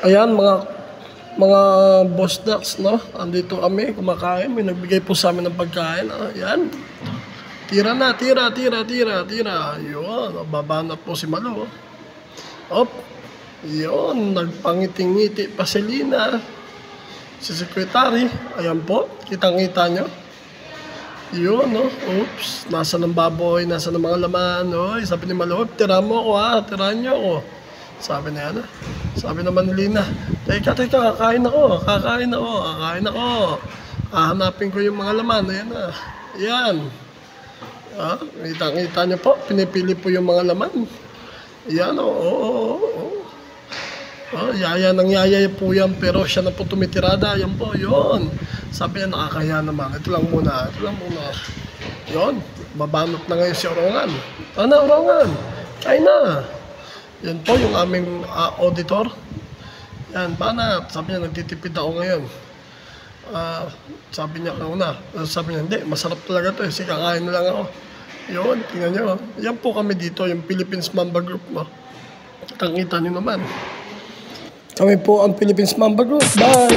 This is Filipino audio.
Ayan mga boss ducks, no? Andito kami, kumakain. May nagbigay po sa amin ng pagkain. Ayan. Tira na, tira. Yun, babanat po si Malo. Op. Yun, nagpangiting-ngiti pa si Lina. Si Secretary. Ayan po, kitang-kita nyo. Yun, no? Oops. Nasa ng baboy, nasa ng mga laman. Oy, sabi ni Malo, tira mo ako ha, tirahan nyo ako. Sabi na yan, sabi naman ni Lina, teka, kakain ako. Hahanapin ko yung mga laman, ayan na. Ayan. Kita niyo po, pinipili po yung mga laman. Ayan, yaya ng yaya po yan, pero siya na po tumitirada. Ayan po, yun. Sabi niya, nakakaya naman. Ito lang muna. Yun, babanot na ngayon si Orongan. Orongan? Kain na. Yan po yung aming auditor. Yan, banat. Sabi niya, nagtitipid ako ngayon. Sabi niya kauna. Sabi niya, hindi, masarap talaga ito. Sige, kakain na lang ako. Yun, tingnan niyo. Yan po kami dito, yung Philippines Mamba Group. Kitang-kita niyo naman. Kami po ang Philippines Mamba Group. Bye!